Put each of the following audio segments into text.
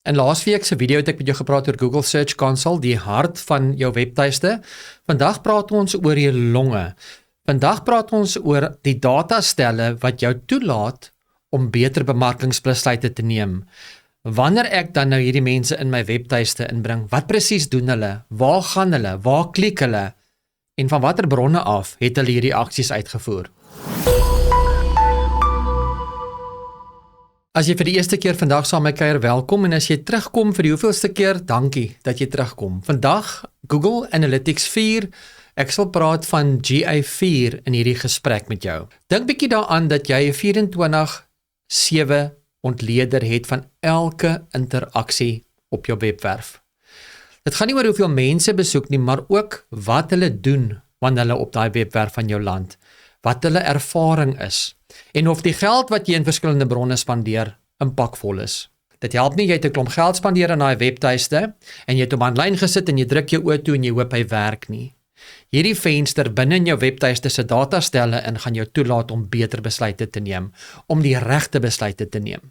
In laasweek se video het ek met jou gepraat oor Google Search Console, die hart van jou webtuiste. Vandag praat ons oor die longe. Vandag praat ons oor die datastelle wat jou toelaat om beter bemarkingsbesluite te neem. Wanneer ek dan nou hierdie mense in my webtuiste inbring, wat presies doen hulle? Waar gaan hulle? Waar klik hulle? En van watter bronne af het hulle hierdie aksies uitgevoer? As jy vir die eerste keer vandag saam met my kuier, welkom, en as jy terugkom vir die hoeveelste keer, dankie dat jy terugkom. Vandag, Google Analytics 4, ek sal praat van GA4 in hierdie gesprek met jou. Dink bietjie daaraan dat jy 24/7 ontleder het van elke interaksie op jou webwerf. Dit gaan nie oor hoeveel mense besoek nie, maar ook wat hulle doen wanneer hulle op daai webwerf van jou land, wat hulle ervaring is, en of die geld wat jy in verskillende bronne spandeer, impakvol is. Dit help nie, jy het 'n klomp geld spandeer aan daai webtuiste, en jy het hom aanlyn gesit en jy druk jou oë toe en jy hoop hy werk nie. Hierdie venster binne in jou webtuiste se datastelle in gaan jou toelaat om beter besluite te neem, om die regte besluite te neem.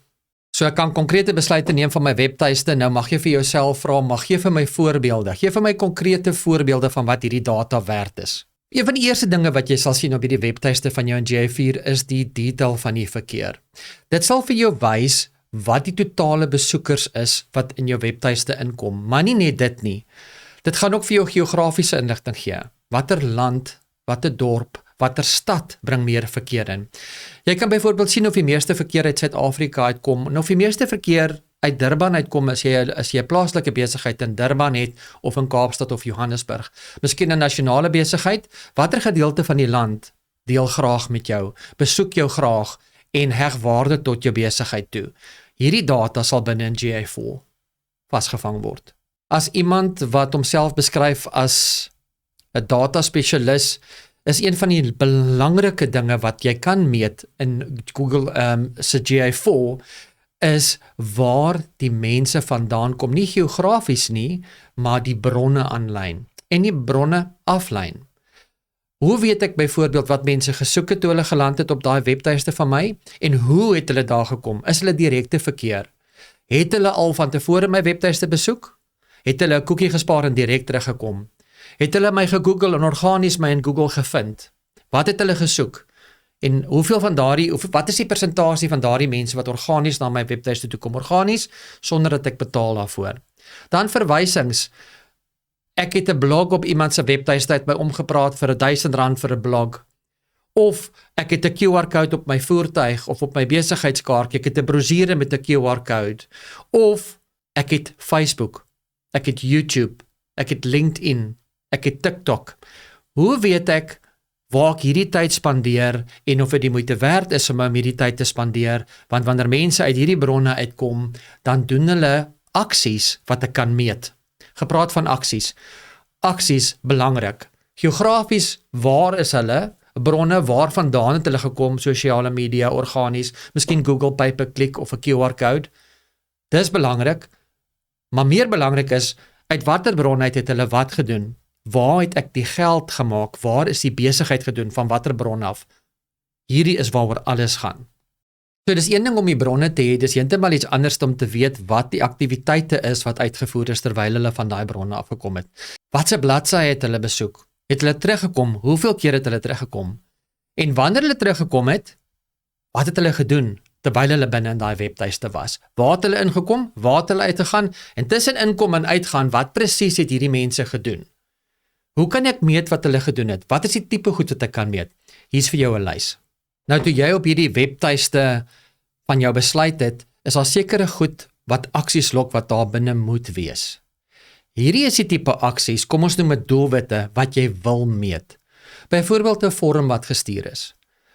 So ek kan konkrete besluite neem van my webtuiste. Nou mag jy vir jouself vra, mag jy vir my voorbeelde, gee vir my konkrete voorbeelde van wat hierdie data werd is. Een van die eerste dinge wat jy sal sien op hierdie webtuiste van jou in GA4 is die detail van die verkeer. Dit sal vir jou wys wat die totale besoekers is wat in jou webtuiste inkom, maar nie net dit nie. Dit gaan ook vir jou geografiese inligting gee. Watter land, watter dorp, watter stad bring meer verkeer in. Jy kan byvoorbeeld sien of die meeste verkeer uit Suid-Afrika uitkom, en of die meeste verkeer uit Durban uitkom as jy 'n plaaslike besigheid in Durban het, of in Kaapstad of Johannesburg. Miskien 'n nasionale besigheid, watter gedeelte van die land deel graag met jou, besoek jou graag, en heg waarde tot jou besigheid toe. Hierdie data sal binne in GA4 vasgevang word. As iemand wat homself beskryf as 'n data spesialis, is een van die belangrike dinge wat jy kan meet in Google se GA4, is waar die mense vandaan kom, nie geografies nie, maar die bronne aanlyn, en die bronne aflyn. Hoe weet ek byvoorbeeld wat mense gesoek het toe hulle geland het op daai webtuiste van my, en hoe het hulle daar gekom? Is hulle direkte verkeer? Het hulle al van tevore my webtuiste besoek? Het hulle 'n koekie gespaar en direk teruggekom? Het hulle my gegoogel en organies my in Google gevind? Wat het hulle gesoek? En hoeveel van wat is die persentasie van daardie mense wat organies na my webtuiste toe kom? Organies, sonder dat ek betaal daarvoor. Dan verwysings. Ek het 'n blog op iemand se webtuiste uit my omgepraat vir R1000 vir 'n blog. Of ek het 'n QR-code op my voertuig of op my besigheidskaartjie. Ek het 'n brosjure met 'n QR-code. Of ek het Facebook. Ek het YouTube. Ek het LinkedIn. Ek het TikTok. Hoe weet ek waar ek hierdie tyd spandeer en of dit die moeite werd is om hierdie tyd te spandeer? Want wanneer mense uit hierdie bronne uitkom, dan doen hulle aksies wat ek kan meet. Gepraat van aksies. Aksies belangrik. Geografies, waar is hulle? Bronne, waar vandaan het hulle gekom? Sosiale media, organies, miskien Google pay-per-click of 'n QR-code. Dis belangrik. Maar meer belangrik is, uit watter bron uit het hulle wat gedoen? Waar het ek die geld gemaak? Waar is die besigheid gedoen? Van watter bron af? Hierdie is waaroor alles gaan. So dis een ding om die bronne te hê, dis heeltemal iets anders om te weet wat die aktiwiteite is wat uitgevoer is terwyl hulle van daai bronne afgekom het. Watse bladsy het hulle besoek? Het hulle teruggekom? Hoeveel keer het hulle teruggekom? En wanneer hulle teruggekom het, wat het hulle gedoen terwyl hulle binne in daai webtuiste was? Waar het hulle ingekom? Waar het hulle uitgegaan? En tussen inkom en uitgaan, wat presies het hierdie mense gedoen? Hoe kan ek meet wat hulle gedoen het? Wat is die tipe goed wat ek kan meet? Hier's vir jou 'n lys. Nou toe jy op hierdie webtuiste van jou besluit het, is daar sekere goed wat aksies lok wat daar binne moet wees. Hierdie is die tipe aksies, kom ons noem dit doelwitte, wat jy wil meet. Byvoorbeeld 'n vorm wat gestuur is.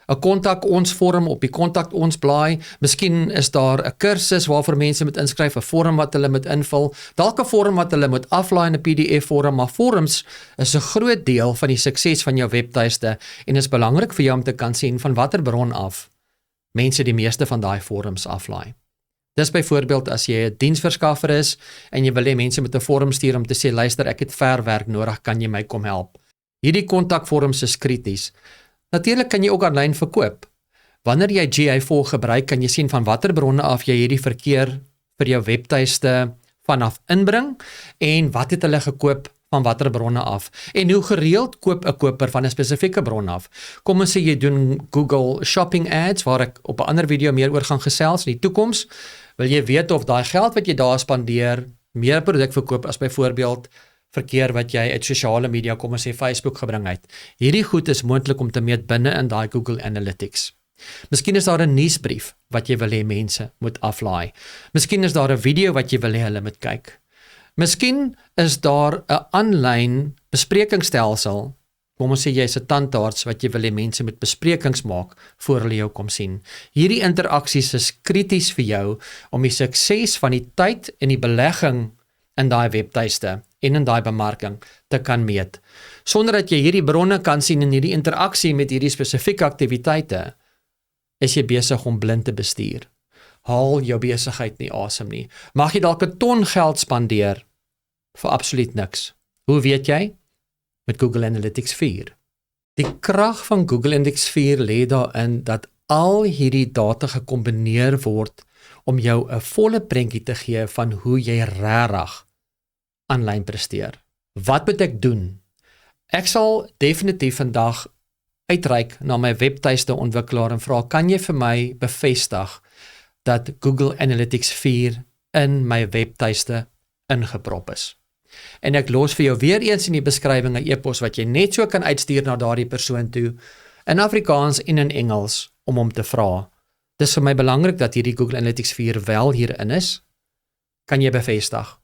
'n kontak ons vorm op die kontak ons blaai, miskien is daar 'n kursus waarvoor mense moet inskryf, 'n vorm wat hulle moet invul, dalk 'n vorm wat hulle moet aflaai in 'n PDF vorm, maar vorms is 'n groot deel van die sukses van jou webtuiste en is belangrik vir jou om te kan sien van watter bron af mense die meeste van daai vorms aflaai. Dis byvoorbeeld as jy 'n diensverskaffer is en jy wil hê mense moet 'n vorm stuur om te sê, luister, ek het verwerk nodig, kan jy my kom help? Hierdie kontakvorms is krities. Natuurlik kan jy ook aanlyn verkoop. Wanneer jy GA4 gebruik, kan jy sien van watter bronne af jy hierdie verkeer vir jou webtuiste vanaf inbring en wat het hulle gekoop van watter bronne af en hoe gereeld koop 'n koper van 'n spesifieke bron af. Kom ons sê jy doen Google Shopping Ads waar ek op 'n ander video meer oor gaan gesels in die toekoms. Wil jy weet of daai geld wat jy daar spandeer meer produk verkoop as byvoorbeeld verkeer wat jy uit sosiale media, kom ons sê Facebook gebring het. Hierdie goed is moontlik om te meet binne in daai Google Analytics. Miskien is daar 'n nuusbrief wat jy wil hê mense moet aflaai. Miskien is daar 'n video wat jy wil hê hulle moet kyk. Miskien is daar 'n aanlyn besprekingsstelsel. Kom ons sê jy is 'n tandarts wat jy wil hê mense moet besprekings maak voor hulle jou kom sien. Hierdie interaksies is krities vir jou om die sukses van die tyd en die belegging in daai webtuiste en in daai bemarking te kan meet. Sonder dat jy hierdie bronne kan sien in hierdie interaksie met hierdie spesifieke aktiwiteite, is jy besig om blind te bestuur. Haal jou besigheid nie asem nie. Mag jy dalk 'n ton geld spandeer vir absoluut niks. Hoe weet jy? Met Google Analytics 4. Die krag van Google Analytics 4 lê daarin dat al hierdie data gekombineer word om jou 'n volle prentjie te gee van hoe jy regtig aanlyn presteer. Wat moet ek doen? Ek sal definitief vandag uitreik na my webtuiste ontwikkelaar en vra, kan jy vir my bevestig dat Google Analytics 4 in my webtuiste ingeprop is? En ek los vir jou weer eens in die beskrywing 'n e-pos wat jy net so kan uitstuur na daardie persoon toe, in Afrikaans en in Engels, om hom te vra. Dis vir my belangrik dat hierdie Google Analytics 4 wel hierin is. Kan jy bevestig?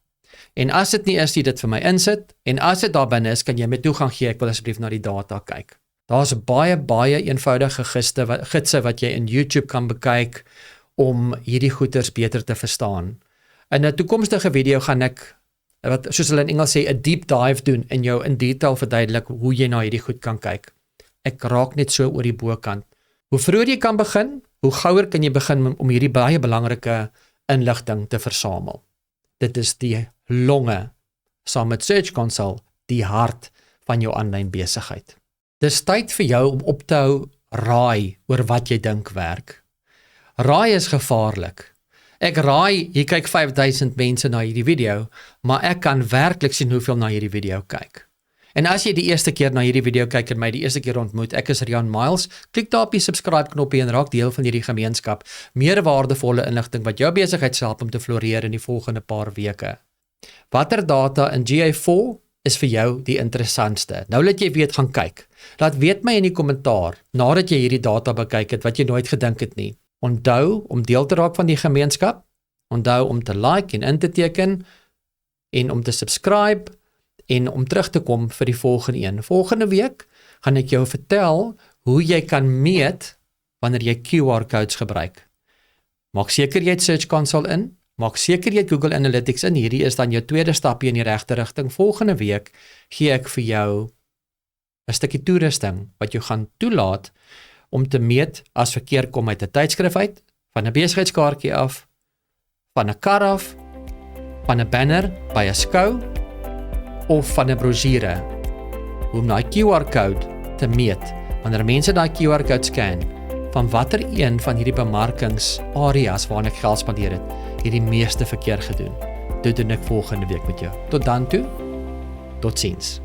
En as dit nie is, jy dit vir my insit, en as dit daar binne is, kan jy my toegang gee, ek wil asseblief na die data kyk. Daar's baie eenvoudige gidse wat jy in YouTube kan bekyk om hierdie goeters beter te verstaan. In 'n toekomstige video gaan ek, wat soos hulle in Engels sê, 'n deep dive doen en jou in detail verduidelik hoe jy na hierdie goed kan kyk. Ek raak net so oor die bokant. Hoe vroeër jy kan begin, hoe gouer kan jy begin om hierdie baie belangrike inligting te versamel. Dit is die longe, saam met Search Console, die hart van jou aanlyn besigheid. Dis tyd vir jou om op te hou raai oor wat jy dink werk. Raai is gevaarlik. Ek raai, hier kyk 5000 mense na hierdie video, maar ek kan werklik sien hoeveel na hierdie video kyk. En as jy die eerste keer na hierdie video kyk en my die eerste keer ontmoet, ek is Rian Miles, klik daar op die subscribe knoppie en raak deel van hierdie gemeenskap. Meer waardevolle inligting wat jou besigheid help om te floreer in die volgende paar weke. Watter data in GA4 is vir jou die interessantste? Nou laat jy weet, gaan kyk. Laat weet my in die kommentaar, nadat jy hierdie data bekyk het, wat jy nooit gedink het nie. Onthou om deel te raak van die gemeenskap, onthou om te like en in te teken, en om te subscribe, en om terug te kom vir die volgende een. Volgende week gaan ek jou vertel hoe jy kan meet wanneer jy QR-codes gebruik. Maak seker jy het Search Console in, maak seker jy het Google Analytics in, hierdie is dan jou tweede stapie in die regte rigting. Volgende week gee ek vir jou 'n stukkie toerusting wat jou gaan toelaat om te meet as verkeer kom uit 'n tydskrif uit, van 'n besigheidskaartjie af, van 'n kar af, van 'n banner by 'n skou, of van 'n brosjure, om daai QR-code te meet, wanneer mense daai QR-code scan, van watter een van hierdie bemarkingsareas waarin ek geld spandeer het, hierdie meeste verkeer gedoen. Dit doen ek volgende week met jou. Tot dan toe, totsiens.